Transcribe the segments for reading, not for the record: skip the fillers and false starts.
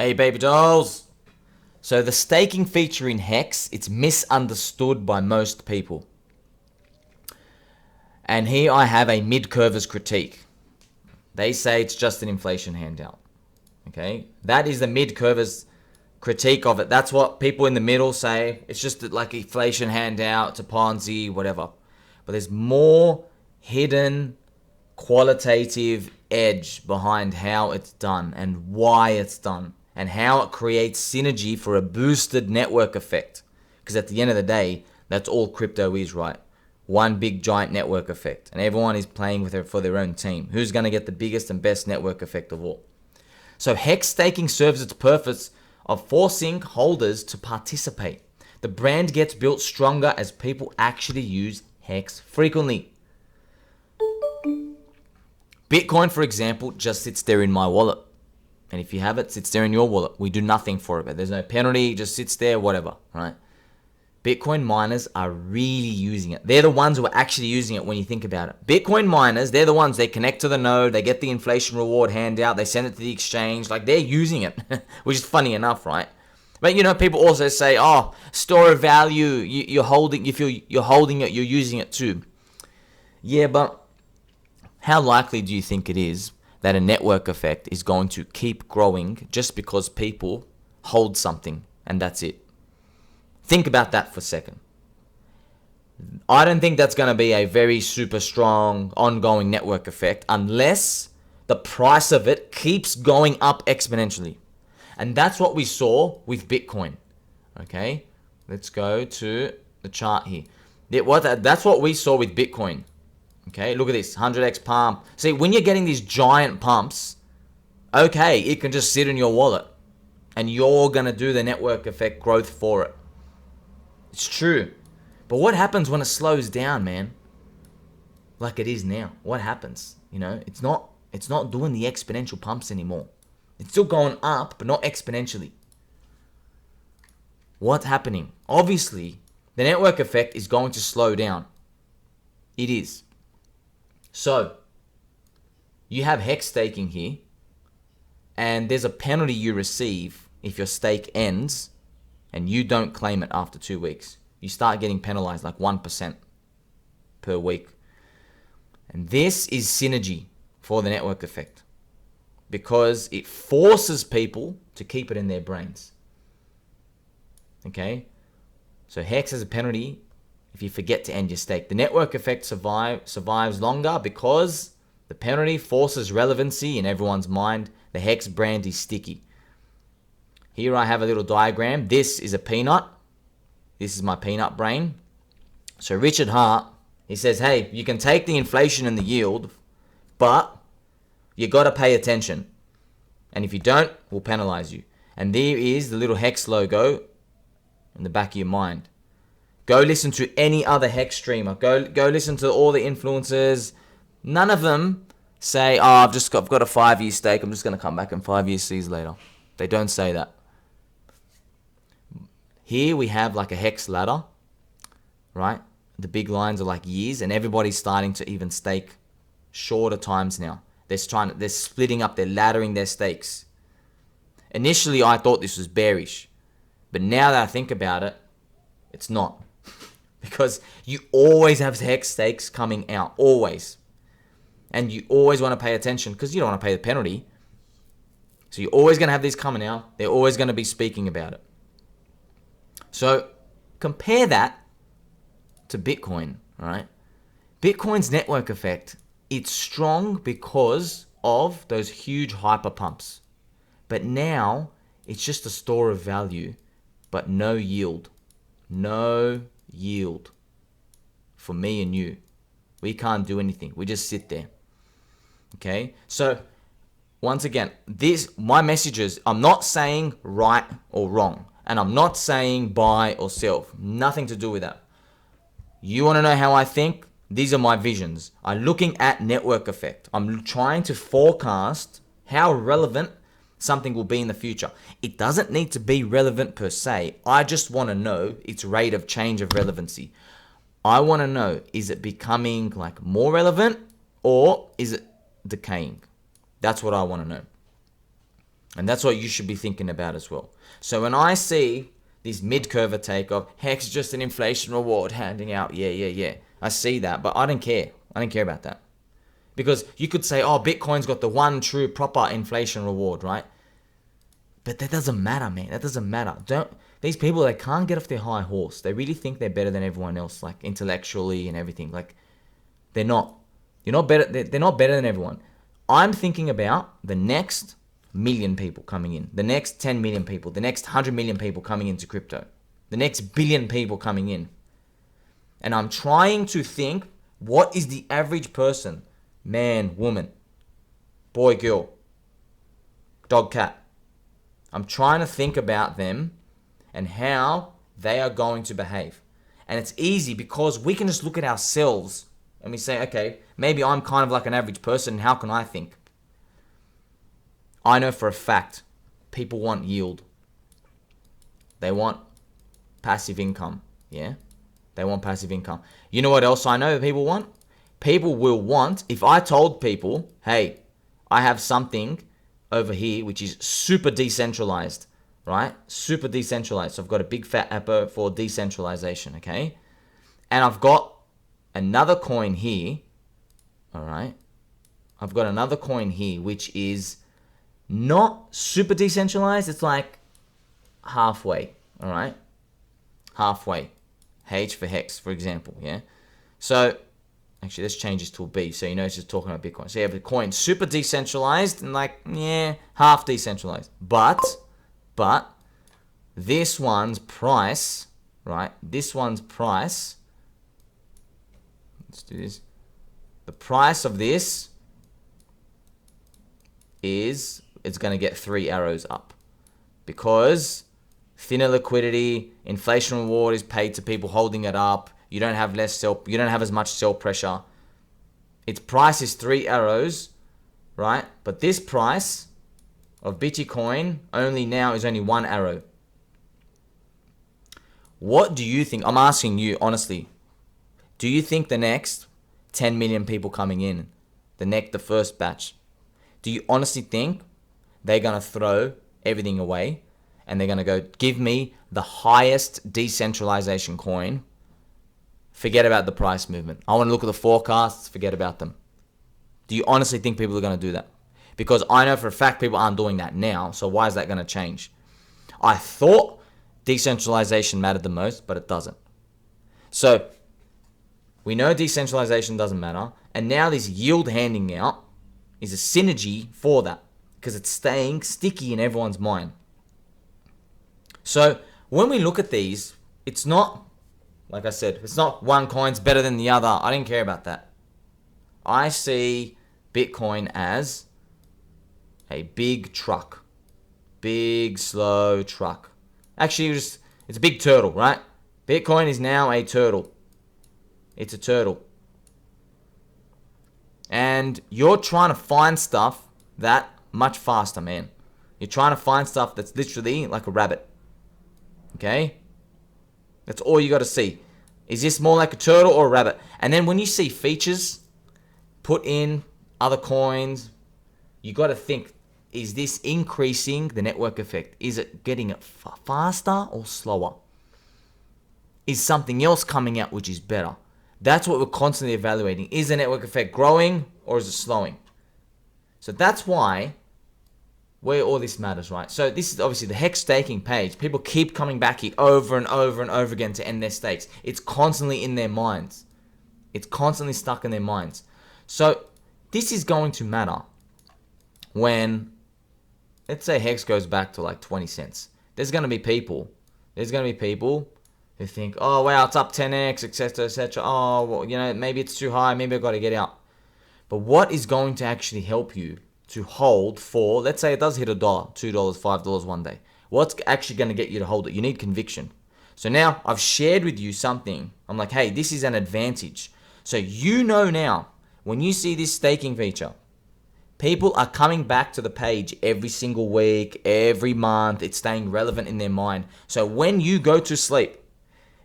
Hey baby dolls. So the staking feature in HEX, it's misunderstood by most people. And here I have a mid-curvers critique. They say it's just an inflation handout. Okay, that is the mid-curvers critique of it. That's what people in the middle say. It's just like inflation handout, it's a Ponzi, whatever. But there's more hidden qualitative edge behind how it's done and why it's done and how it creates synergy for a boosted network effect. Because at the end of the day, that's all crypto is, right? One big giant network effect, and everyone is playing with it for their own team. Who's going to get the biggest and best network effect of all? So HEX staking serves its purpose of forcing holders to participate. The brand gets built stronger as people actually use HEX frequently. Bitcoin, for example, just sits there in my wallet. And if you have it, it sits there in your wallet. We do nothing for it. There's no penalty, it just sits there, whatever, right? Bitcoin miners are really using it. They're the ones who are actually using it when you think about it. Bitcoin miners, they're the ones, they connect to the node, they get the inflation reward handout, they send it to the exchange, like they're using it, which is funny enough, right? But you know, people also say, oh, store of value, you're holding, if you're holding it, you're using it too. Yeah, but how likely do you think it is that a network effect is going to keep growing just because people hold something and that's it? Think about that for a second. I don't think that's going to be a very super strong ongoing network effect unless the price of it keeps going up exponentially. And that's what we saw with Bitcoin. Okay, let's go to the chart here. That's what we saw with Bitcoin. Okay, look at this, 100x pump. See, when you're getting these giant pumps, okay, it can just sit in your wallet and you're going to do the network effect growth for it. It's true. But what happens when it slows down, man? Like it is now. What happens? You know, it's not doing the exponential pumps anymore. It's still going up, but not exponentially. What's happening? Obviously, the network effect is going to slow down. It is. So, you have HEX staking here, and there's a penalty you receive if your stake ends and you don't claim it after 2 weeks. You start getting penalized like 1% per week. And this is synergy for the network effect because it forces people to keep it in their brains. Okay? So HEX has a penalty if you forget to end your stake. The network effect survives longer because the penalty forces relevancy in everyone's mind. The HEX brand is sticky. Here I have a little diagram. This is a peanut. This is my peanut brain. So Richard Hart, he says, hey, you can take the inflation and the yield, but you got to pay attention. And if you don't, we'll penalize you. And there is the little HEX logo in the back of your mind. Go listen to any other HEX streamer. Go listen to all the influencers. None of them say, oh, I've got a 5-year stake. I'm just going to come back in 5 years, see you later. They don't say that. Here we have like a HEX ladder, right? The big lines are like years, and everybody's starting to even stake shorter times now. They're splitting up, they're laddering their stakes. Initially, I thought this was bearish, but now that I think about it, it's not. Because you always have HEX stakes coming out, always. And you always want to pay attention because you don't want to pay the penalty. So you're always going to have these coming out. They're always going to be speaking about it. So compare that to Bitcoin, right? Bitcoin's network effect, it's strong because of those huge hyper pumps. But now it's just a store of value, but no yield. No yield for me and you. We can't do anything. We just sit there. Okay? So once again, my messages, I'm not saying right or wrong. And I'm not saying buy or sell. Nothing to do with that. You want to know how I think? These are my visions. I'm looking at network effect. I'm trying to forecast how relevant something will be in the future. It doesn't need to be relevant per se. I just want to know its rate of change of relevancy. I want to know, is it becoming like more relevant or is it decaying? That's what I want to know. And that's what you should be thinking about as well. So when I see this mid-curve take of HEX just an inflation reward handing out, yeah. I see that, but I don't care. I don't care about that. Because you could say, oh, Bitcoin's got the one true proper inflation reward, right? But that doesn't matter, man. That doesn't matter. These people, they can't get off their high horse. They really think they're better than everyone else, like intellectually and everything. Like, they're not. You're not better. They're not better than everyone. I'm thinking about the next million people coming in, the next 10 million people, the next 100 million people coming into crypto, the next billion people coming in. And I'm trying to think, what is the average person, man, woman, boy, girl, dog, cat? I'm trying to think about them and how they are going to behave. And it's easy because we can just look at ourselves and we say, okay, maybe I'm kind of like an average person. How can I think? I know for a fact people want yield. They want passive income. Yeah? They want passive income. You know what else I know people want? People will want, if I told people, hey, I have something over here which is super decentralized, right? Super decentralized. So I've got a big fat app for decentralization, okay? And I've got another coin here, all right? I've got another coin here which is not super decentralized. It's like halfway, all right? Halfway. H for HEX, for example, yeah? So, actually, let's change this to a B so you know it's just talking about Bitcoin. So you have a coin super decentralized and like, yeah, half decentralized. But, this one's price, right? This one's price, let's do this. The price of this is, it's going to get 3 arrows up because thinner liquidity, inflation reward is paid to people holding it up. You don't have as much sell pressure. Its price is 3 arrows, right? But this price of Bitcoin is only 1 arrow. What do you think? I'm asking you honestly. Do you think the next 10 million people coming in, the first batch, do you honestly think they're going to throw everything away and they're going to go, give me the highest decentralization coin? Forget about the price movement. I want to look at the forecasts, forget about them. Do you honestly think people are going to do that? Because I know for a fact people aren't doing that now, so why is that going to change? I thought decentralization mattered the most, but it doesn't. So, we know decentralization doesn't matter, and now this yield handing out is a synergy for that, because it's staying sticky in everyone's mind. So, when we look at these, it's not, like I said, it's not one coin's better than the other. I didn't care about that. I see Bitcoin as a big truck. Big, slow truck. Actually, it's a big turtle, right? Bitcoin is now a turtle. It's a turtle. And you're trying to find stuff that much faster, man. You're trying to find stuff that's literally like a rabbit. Okay? That's all you got to see. Is this more like a turtle or a rabbit? And then when you see features put in other coins, you got to think, is this increasing the network effect? Is it getting it faster or slower? Is something else coming out which is better? That's what we're constantly evaluating. Is the network effect growing or is it slowing? So that's why where all this matters, right? So this is obviously the HEX staking page. People keep coming back here over and over and over again to end their stakes. It's constantly in their minds. It's constantly stuck in their minds. So this is going to matter when, let's say HEX goes back to like 20 cents. There's going to be people who think, oh, wow, it's up 10x, etc., etc. Oh, well, maybe it's too high. Maybe I've got to get out. But what is going to actually help you to hold for, let's say it does hit $1, $2, $5 one day. What's actually going to get you to hold it? You need conviction. So now I've shared with you something. I'm like, hey, this is an advantage. So now, when you see this staking feature, people are coming back to the page every single week, every month. It's staying relevant in their mind. So when you go to sleep,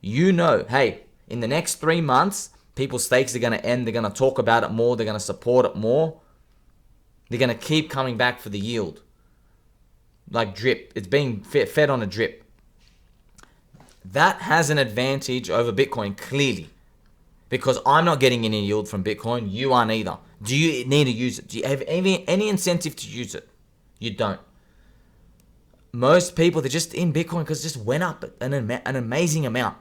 hey, in the next 3 months, people's stakes are going to end. They're going to talk about it more. They're going to support it more. They're going to keep coming back for the yield. like drip. It's being fed on a drip. That has an advantage over Bitcoin, clearly. Because I'm not getting any yield from Bitcoin. You aren't either. Do you need to use it? Do you have any incentive to use it? You don't. Most people, they're just in Bitcoin because it just went up an amazing amount.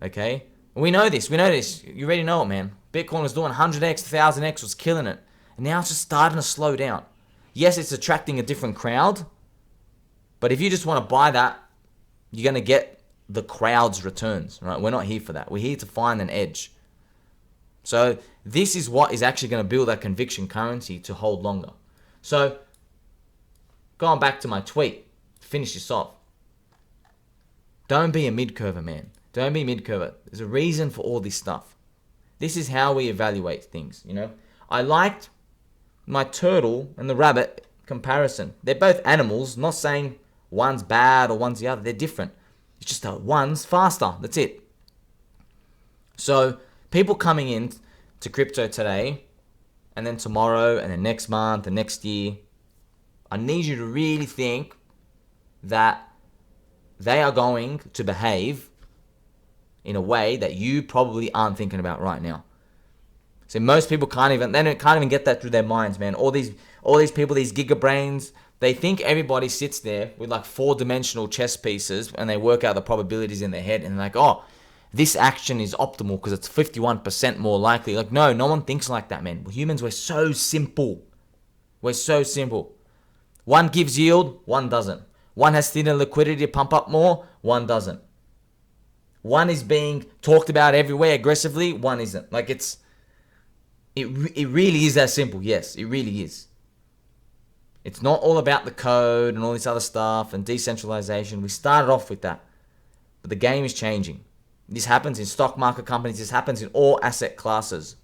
Okay? We know this. You already know it, man. Bitcoin was doing 100x, 1000x, was killing it. And now it's just starting to slow down. Yes, it's attracting a different crowd. But if you just want to buy that, you're going to get the crowd's returns, right? We're not here for that. We're here to find an edge. So this is what is actually going to build that conviction currency to hold longer. So going back to my tweet, finish this off. Don't be a mid-curver, man. Don't be mid-curver. There's a reason for all this stuff. This is how we evaluate things, you know. I liked my turtle and the rabbit comparison. They're both animals, not saying one's bad or one's the other. They're different. It's just that one's faster. That's it. So people coming in to crypto today and then tomorrow and then next month and next year, I need you to really think that they are going to behave in a way that you probably aren't thinking about right now. So most people can't even get that through their minds, man. All these people, these giga brains, they think everybody sits there with like 4-dimensional chess pieces and they work out the probabilities in their head and they're like, oh, this action is optimal because it's 51% more likely. Like, no one thinks like that, man. Humans, we're so simple. We're so simple. One gives yield, one doesn't. One has thinner liquidity to pump up more, one doesn't. One is being talked about everywhere aggressively, one isn't. Like it really is that simple. Yes, it really is. It's not all about the code and all this other stuff and decentralization. We started off with that. But the game is changing. This happens in stock market companies. This happens in all asset classes.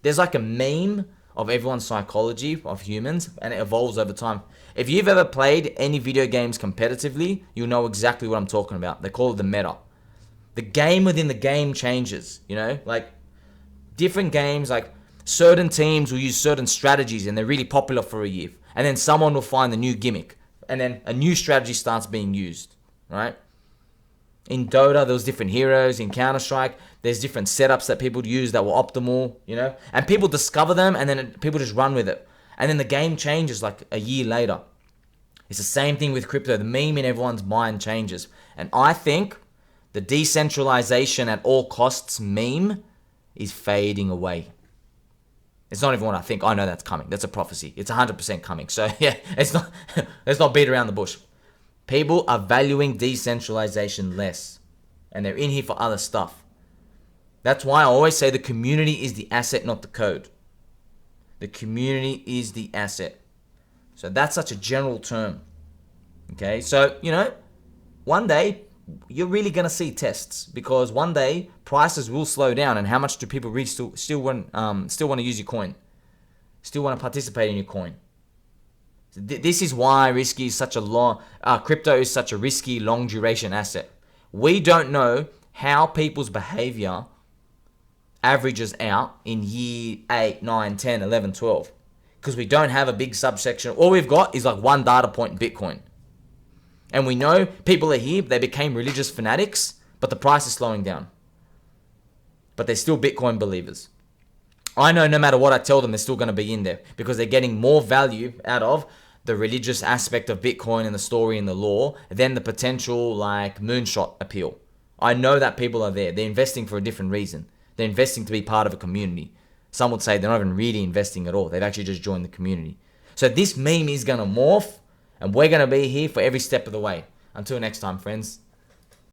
There's like a meme of everyone's psychology of humans and it evolves over time. If you've ever played any video games competitively, you'll know exactly what I'm talking about. They call it the meta. The game within the game changes, you know? Like different games, like certain teams will use certain strategies and they're really popular for a year. And then someone will find the new gimmick. And then a new strategy starts being used, right? In Dota, there was different heroes. In Counter-Strike, there's different setups that people use that were optimal, you know? And people discover them and then people just run with it. And then the game changes like a year later. It's the same thing with crypto. The meme in everyone's mind changes. And I think the decentralization at all costs meme is fading away. It's not even what I think. I know that's coming. That's a prophecy. It's 100% coming. So yeah, let's not beat around the bush. People are valuing decentralization less. And they're in here for other stuff. That's why I always say the community is the asset, not the code. The community is the asset. So that's such a general term. Okay, so, you know, one day you're really going to see tests because one day prices will slow down. And how much do people really still want to use your coin? Still want to participate in your coin? This is why risky is such a crypto is such a risky long duration asset. We don't know how people's behavior averages out in year 8, 9, 10, 11, 12 because we don't have a big subsection. All we've got is like one data point in Bitcoin. And we know people are here, they became religious fanatics, but the price is slowing down. But they're still Bitcoin believers. I know no matter what I tell them, they're still going to be in there because they're getting more value out of the religious aspect of Bitcoin and the story and the law than the potential like moonshot appeal. I know that people are there. They're investing for a different reason. They're investing to be part of a community. Some would say they're not even really investing at all. They've actually just joined the community. So this meme is going to morph and we're going to be here for every step of the way. Until next time, friends.